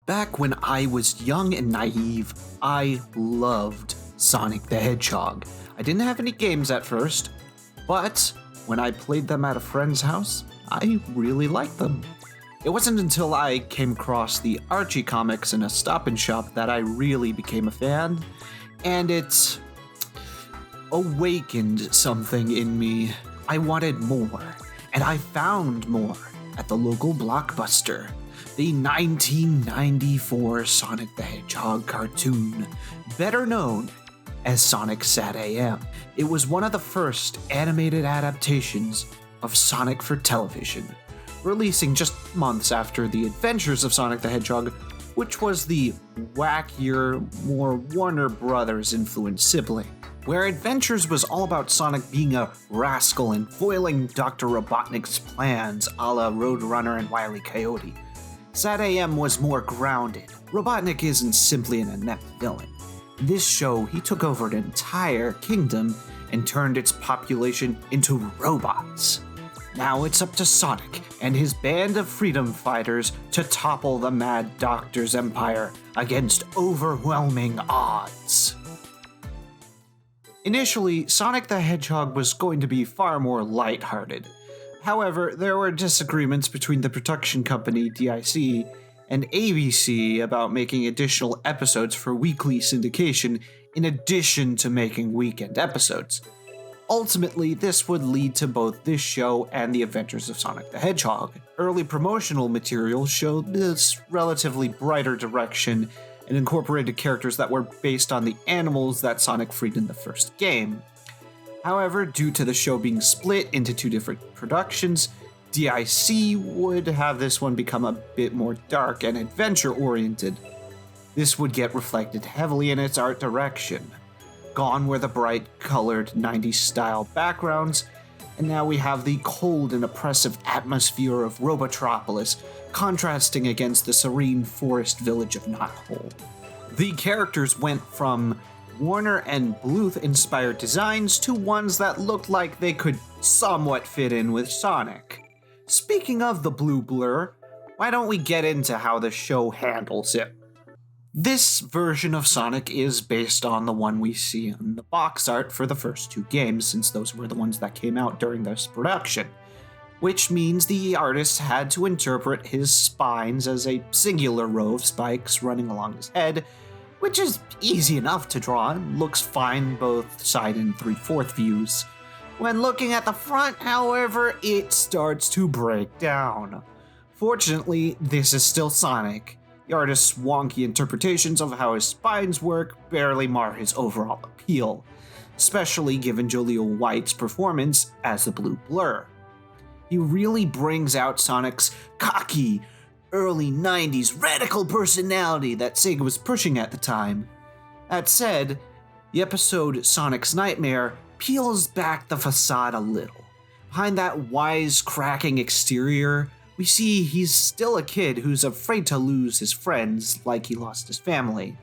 Back when I was young and naive, I loved Sonic the Hedgehog. I didn't have any games at first, but when I played them at a friend's house, I really liked them. It wasn't until I came across the Archie comics in a Stop and Shop that I really became a fan, and it awakened something in me. I wanted more, and I found more at the local Blockbuster. The 1994 Sonic the Hedgehog cartoon, better known as Sonic SatAM. It was one of the first animated adaptations of Sonic for television, releasing just months after The Adventures of Sonic the Hedgehog, which was the wackier, more Warner Brothers influenced sibling, where Adventures was all about Sonic being a rascal and foiling Dr. Robotnik's plans a la Roadrunner and Wile E. Coyote. SatAM was more grounded. Robotnik isn't simply an inept villain. In this show, he took over an entire kingdom and turned its population into robots. Now it's up to Sonic and his band of freedom fighters to topple the Mad Doctor's empire against overwhelming odds. Initially, Sonic the Hedgehog was going to be far more lighthearted. However, there were disagreements between the production company DIC and ABC about making additional episodes for weekly syndication in addition to making weekend episodes. Ultimately, this would lead to both this show and The Adventures of Sonic the Hedgehog. Early promotional material showed this relatively brighter direction and incorporated characters that were based on the animals that Sonic freed in the first game. However, due to the show being split into two different productions, DIC would have this one become a bit more dark and adventure-oriented. This would get reflected heavily in its art direction. Gone were the bright, colored 90s style backgrounds, and now we have the cold and oppressive atmosphere of Robotropolis, contrasting against the serene forest village of Knothole. The characters went from Warner and Bluth inspired designs to ones that looked like they could somewhat fit in with Sonic. Speaking of the blue blur, why don't we get into how the show handles it? This version of Sonic is based on the one we see on the box art for the first two games, since those were the ones that came out during this production, which means the artist had to interpret his spines as a singular row of spikes running along his head, which is easy enough to draw and looks fine both side and 3/4 views. When looking at the front, however, it starts to break down. Fortunately, this is still Sonic. The artist's wonky interpretations of how his spines work barely mar his overall appeal, especially given Jaleel White's performance as the Blue Blur. He really brings out Sonic's cocky, early 90s radical personality that Sega was pushing at the time. That said, the episode Sonic's Nightmare peels back the facade a little. Behind that wise-cracking exterior, we see he's still a kid who's afraid to lose his friends like he lost his family.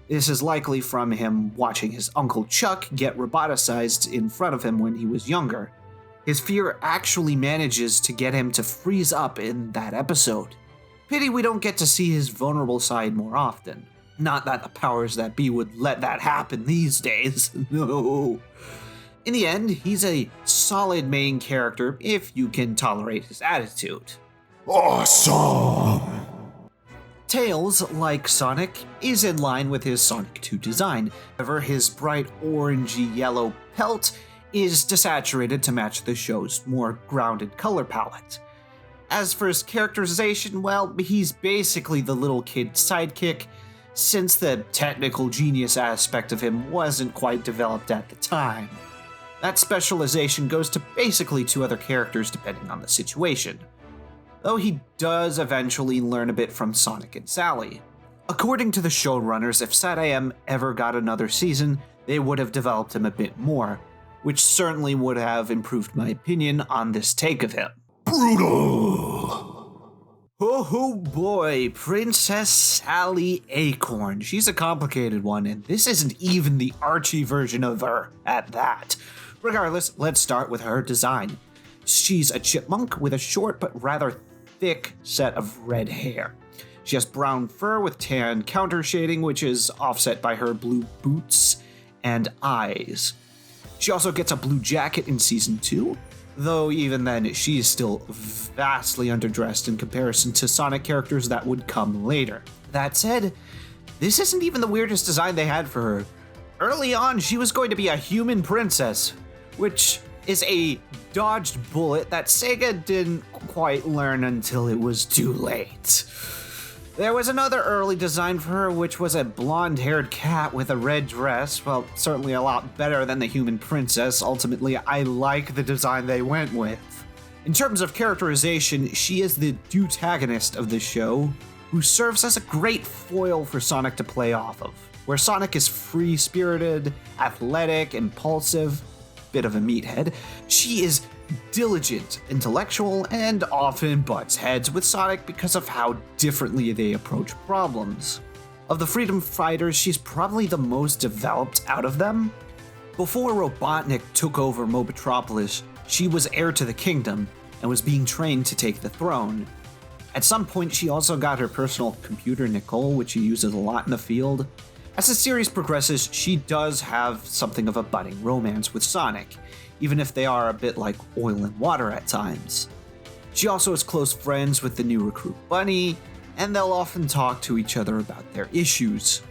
This is likely from him watching his Uncle Chuck get roboticized in front of him when he was younger. His fear actually manages to get him to freeze up in that episode. Pity we don't get to see his vulnerable side more often. Not that the powers that be would let that happen these days, no. In the end, he's a solid main character if you can tolerate his attitude. Awesome! Tails, like Sonic, is in line with his Sonic 2 design. However, his bright orangey yellow pelt is desaturated to match the show's more grounded color palette. As for his characterization, well, he's basically the little kid sidekick, since the technical genius aspect of him wasn't quite developed at the time. That specialization goes to basically two other characters depending on the situation, though he does eventually learn a bit from Sonic and Sally. According to the showrunners, if SatAM ever got another season, they would have developed him a bit more, which certainly would have improved my opinion on this take of him. Brutal! Oh boy, Princess Sally Acorn. She's a complicated one, and this isn't even the Archie version of her at that. Regardless, let's start with her design. She's a chipmunk with a short but rather thick set of red hair. She has brown fur with tan counter shading, which is offset by her blue boots and eyes. She also gets a blue jacket in Season 2, though even then she is still vastly underdressed in comparison to Sonic characters that would come later. That said, this isn't even the weirdest design they had for her. Early on, she was going to be a human princess, which is a dodged bullet that Sega didn't quite learn until it was too late. There was another early design for her, which was a blonde-haired cat with a red dress. Well, certainly a lot better than the human princess. Ultimately, I like the design they went with. In terms of characterization, she is the protagonist of the show, who serves as a great foil for Sonic to play off of, where Sonic is free-spirited, athletic, impulsive, bit of a meathead. She is diligent, intellectual, and often butts heads with Sonic because of how differently they approach problems. Of the Freedom Fighters, she's probably the most developed out of them. Before Robotnik took over Mobitropolis, she was heir to the kingdom and was being trained to take the throne. At some point, she also got her personal computer, Nicole, which she uses a lot in the field. As the series progresses, she does have something of a budding romance with Sonic, even if they are a bit like oil and water at times. She also is close friends with the new recruit Bunny, and they'll often talk to each other about their issues.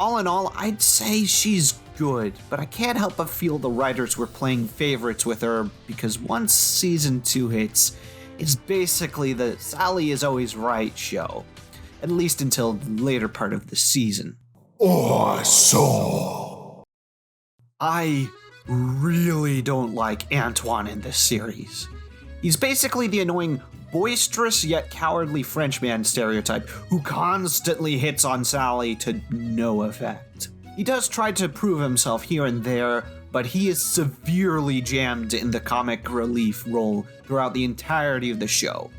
All in all, I'd say she's good, but I can't help but feel the writers were playing favorites with her because once Season 2 hits, it's basically the Sally is always right show, at least until the later part of the season. Awesome! I really don't like Antoine in this series. He's basically the annoying, boisterous yet cowardly Frenchman stereotype who constantly hits on Sally to no effect. He does try to prove himself here and there, but he is severely jammed in the comic relief role throughout the entirety of the show.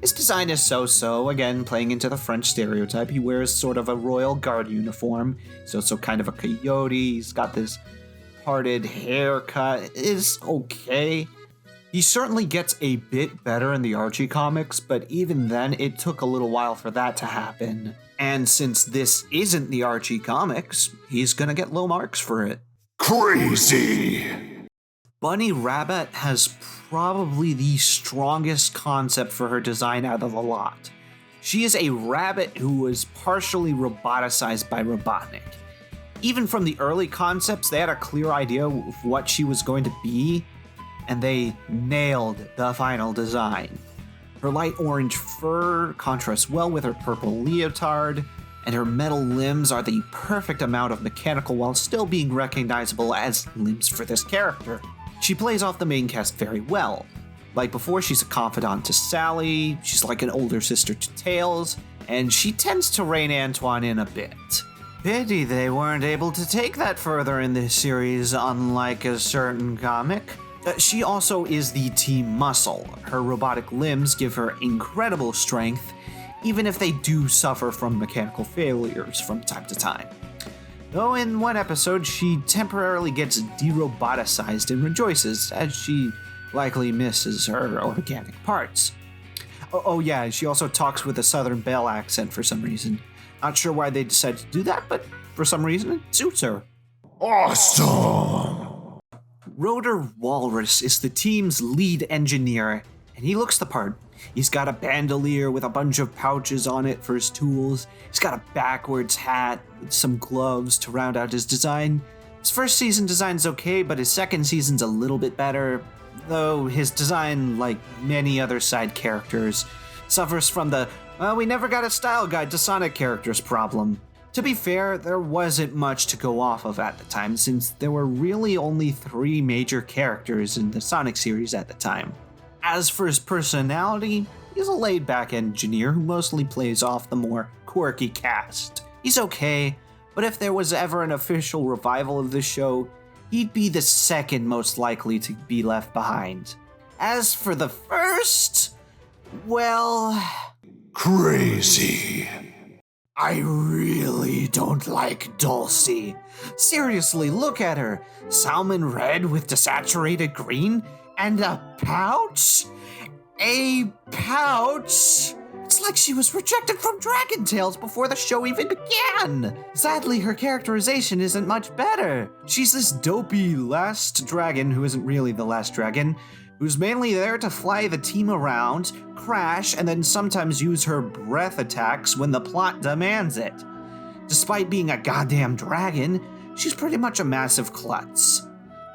His design is so-so, again playing into the French stereotype. He wears sort of a royal guard uniform. He's also kind of a coyote. He's got this parted haircut. It's okay. He certainly gets a bit better in the Archie comics, but even then it took a little while for that to happen. And since this isn't the Archie comics, he's gonna get low marks for it. Crazy! Bunny Rabbit has probably the strongest concept for her design out of the lot. She is a rabbit who was partially roboticized by Robotnik. Even from the early concepts, they had a clear idea of what she was going to be, and they nailed the final design. Her light orange fur contrasts well with her purple leotard, and her metal limbs are the perfect amount of mechanical while still being recognizable as limbs for this character. She plays off the main cast very well. Like before, she's a confidant to Sally, she's like an older sister to Tails, and she tends to rein Antoine in a bit. Pity they weren't able to take that further in this series, unlike a certain comic. She also is the team muscle. Her robotic limbs give her incredible strength, even if they do suffer from mechanical failures from time to time. Though in one episode, she temporarily gets de-roboticized and rejoices, as she likely misses her organic parts. Oh yeah, she also talks with a Southern Belle accent for some reason. Not sure why they decided to do that, but for some reason it suits her. Awesome! Rotor Walrus is the team's lead engineer, and he looks the part. He's got a bandolier with a bunch of pouches on it for his tools. He's got a backwards hat with some gloves to round out his design. His first season design's okay, but his second season's a little bit better, though his design, like many other side characters, suffers from the, well, we never got a style guide to Sonic characters problem. To be fair, there wasn't much to go off of at the time, since there were really only 3 major characters in the Sonic series at the time. As for his personality, he's a laid-back engineer who mostly plays off the more quirky cast. He's okay, but if there was ever an official revival of the show, he'd be the second most likely to be left behind. As for the first, well, crazy. I really don't like Dulce. Seriously, look at her. Salmon red with desaturated green and a pouch? A pouch? It's like she was rejected from Dragon Tales before the show even began. Sadly, her characterization isn't much better. She's this dopey last dragon who isn't really the last dragon, who's mainly there to fly the team around, crash, and then sometimes use her breath attacks when the plot demands it. Despite being a goddamn dragon, she's pretty much a massive klutz.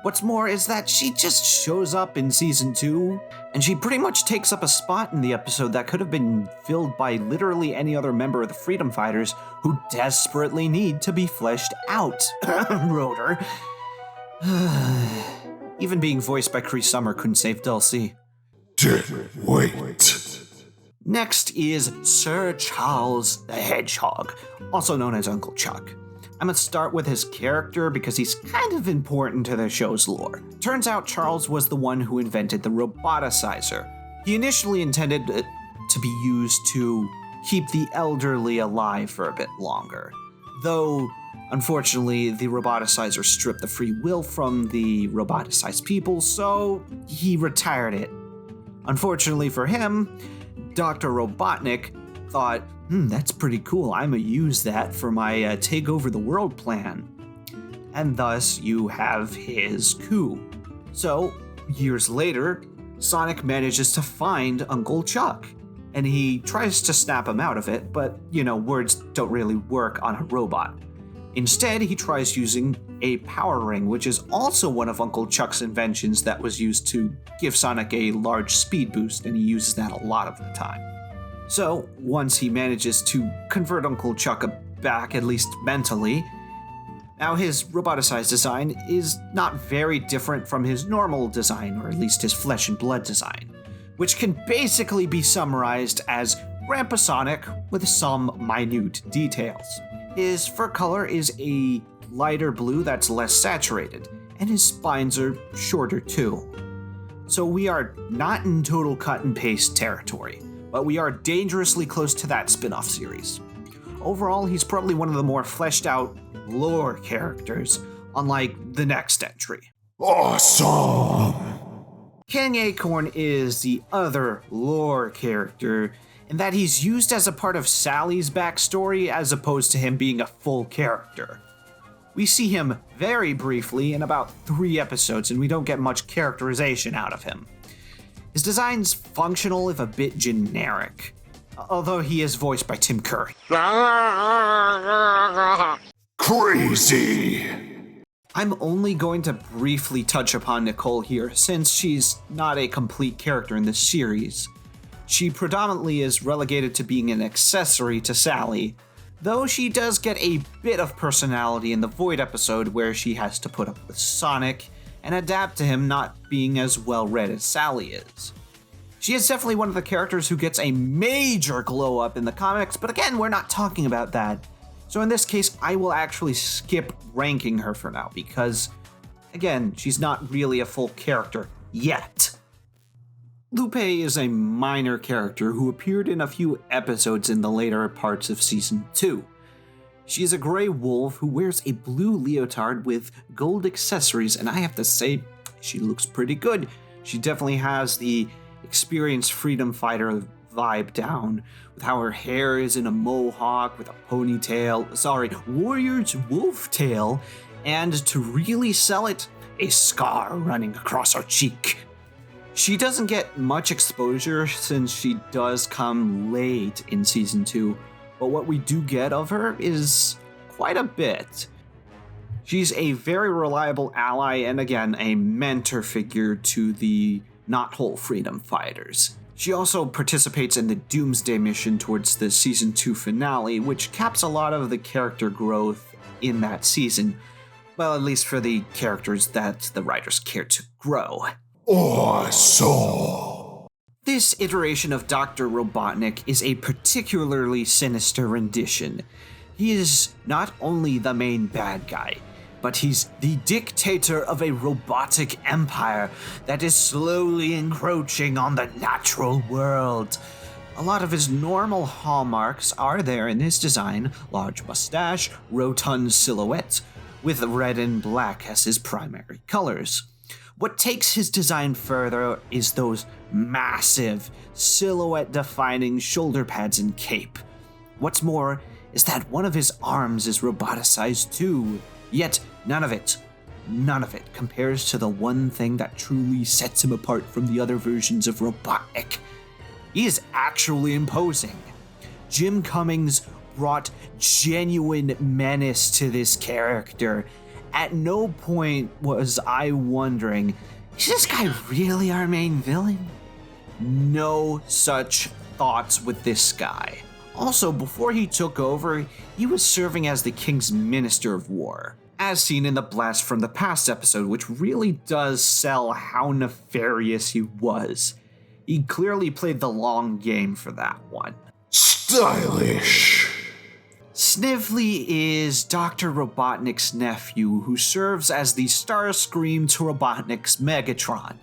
What's more is that she just shows up in season 2, and she pretty much takes up a spot in the episode that could have been filled by literally any other member of the Freedom Fighters who desperately need to be fleshed out. Rotor. Even being voiced by Cree Summer couldn't save Dulce. Wait. Next is Sir Charles the Hedgehog, also known as Uncle Chuck. I'm gonna start with his character because he's kind of important to the show's lore. Turns out Charles was the one who invented the roboticizer. He initially intended it to be used to keep the elderly alive for a bit longer. Though, unfortunately, the roboticizer stripped the free will from the roboticized people, so he retired it. Unfortunately for him, Dr. Robotnik thought, that's pretty cool. I'm gonna use that for my take over the world plan. And thus you have his coup. So, years later, Sonic manages to find Uncle Chuck. And he tries to snap him out of it, but, words don't really work on a robot. Instead, he tries using a power ring, which is also one of Uncle Chuck's inventions that was used to give Sonic a large speed boost, and he uses that a lot of the time. So, once he manages to convert Uncle Chuck back, at least mentally, now his roboticized design is not very different from his normal design, or at least his flesh and blood design, which can basically be summarized as Grandpa Sonic with some minute details. His fur color is a lighter blue that's less saturated, and his spines are shorter too. So we are not in total cut and paste territory, but we are dangerously close to that spin-off series. Overall, he's probably one of the more fleshed out lore characters, unlike the next entry. Awesome! King Acorn is the other lore character, in that he's used as a part of Sally's backstory as opposed to him being a full character. We see him very briefly in about 3 episodes, and we don't get much characterization out of him. His design's functional if a bit generic, although he is voiced by Tim Curry. Crazy! I'm only going to briefly touch upon Nicole here, since she's not a complete character in this series. She predominantly is relegated to being an accessory to Sally, though she does get a bit of personality in the Void episode where she has to put up with Sonic and adapt to him not being as well read as Sally is. She is definitely one of the characters who gets a major glow up in the comics, but again, we're not talking about that. So in this case, I will actually skip ranking her for now because, again, she's not really a full character yet. Lupe is a minor character who appeared in a few episodes in the later parts of Season 2. She is a gray wolf who wears a blue leotard with gold accessories, and I have to say, she looks pretty good. She definitely has the experienced freedom fighter vibe down, with how her hair is in a mohawk with a warrior's wolf tail, and to really sell it, a scar running across her cheek. She doesn't get much exposure since she does come late in Season 2, but what we do get of her is quite a bit. She's a very reliable ally and, again, a mentor figure to the not whole freedom fighters. She also participates in the Doomsday mission towards the Season 2 finale, which caps a lot of the character growth in that season. Well, at least for the characters that the writers care to grow. Awesome! This iteration of Dr. Robotnik is a particularly sinister rendition. He is not only the main bad guy, but he's the dictator of a robotic empire that is slowly encroaching on the natural world. A lot of his normal hallmarks are there in his design: large mustache, rotund silhouette, with red and black as his primary colors. What takes his design further is those massive, silhouette-defining shoulder pads and cape. What's more is that one of his arms is roboticized too, yet none of it compares to the one thing that truly sets him apart from the other versions of Robotnik. He is actually imposing. Jim Cummings brought genuine menace to this character. At no point was I wondering, is this guy really our main villain? No such thoughts with this guy. Also, before he took over, he was serving as the King's Minister of War, as seen in the Blast from the Past episode, which really does sell how nefarious he was. He clearly played the long game for that one. Stylish. Snively is Dr. Robotnik's nephew, who serves as the Starscream to Robotnik's Megatron.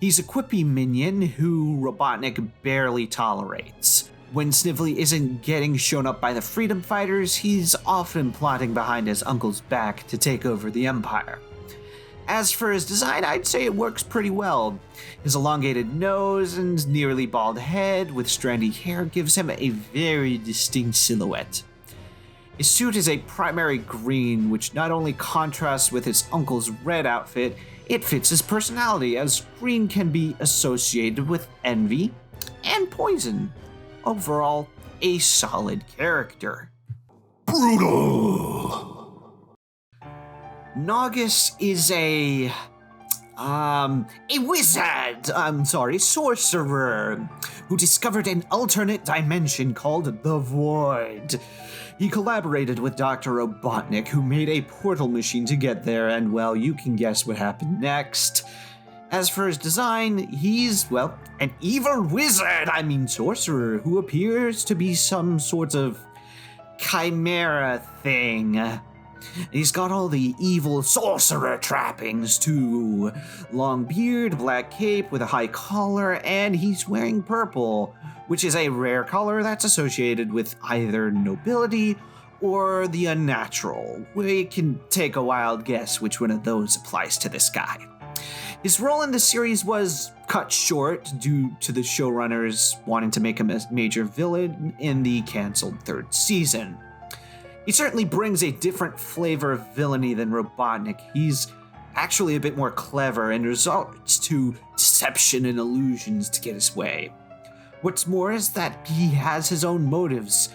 He's a quippy minion who Robotnik barely tolerates. When Snively isn't getting shown up by the freedom fighters, he's often plotting behind his uncle's back to take over the Empire. As for his design, I'd say it works pretty well. His elongated nose and nearly bald head with strandy hair gives him a very distinct silhouette. His suit is a primary green, which not only contrasts with his uncle's red outfit, it fits his personality, as green can be associated with envy and poison. Overall, a solid character. Brutal. Naugus is a sorcerer who discovered an alternate dimension called the Void. He collaborated with Dr. Robotnik, who made a portal machine to get there, and well, you can guess what happened next. As for his design, he's, well, an evil sorcerer, who appears to be some sort of chimera thing. He's got all the evil sorcerer trappings too. Long beard, black cape with a high collar, and he's wearing purple, which is a rare color that's associated with either nobility or the unnatural. We can take a wild guess which one of those applies to this guy. His role in the series was cut short due to the showrunners wanting to make him a major villain in the canceled third season. He certainly brings a different flavor of villainy than Robotnik. He's actually a bit more clever and resorts to deception and illusions to get his way. What's more is that he has his own motives,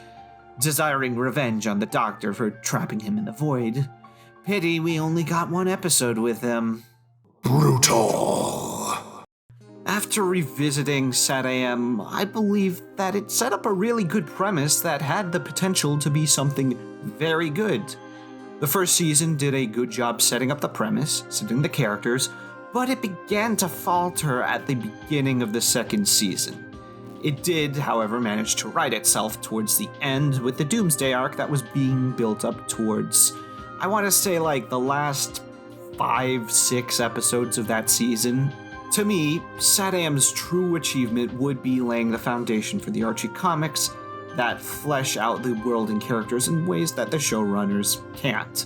desiring revenge on the Doctor for trapping him in the Void. Pity we only got one episode with him. Brutal. After revisiting SatAM, I believe that it set up a really good premise that had the potential to be something very good. The first season did a good job setting up the premise, setting the characters, but it began to falter at the beginning of the second season. It did, however, manage to right itself towards the end with the Doomsday arc that was being built up towards, I want to say, like the last 5-6 episodes of that season. To me, SatAM's true achievement would be laying the foundation for the Archie Comics that flesh out the world and characters in ways that the showrunners can't,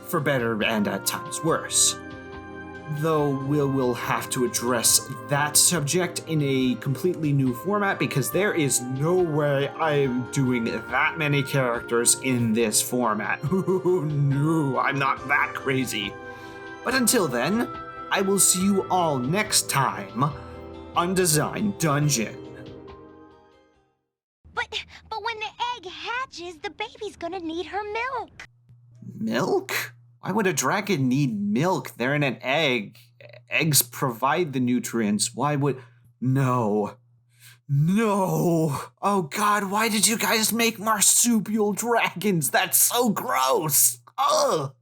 for better and at times worse. Though we'll have to address that subject in a completely new format because there is no way I'm doing that many characters in this format. No, I'm not that crazy. But until then, I will see you all next time on Design Dungeon. But when the egg hatches, the baby's gonna need her milk. Milk? Why would a dragon need milk? They're in an egg. Eggs provide the nutrients. Why would... No. Oh God, why did you guys make marsupial dragons? That's so gross. Ugh.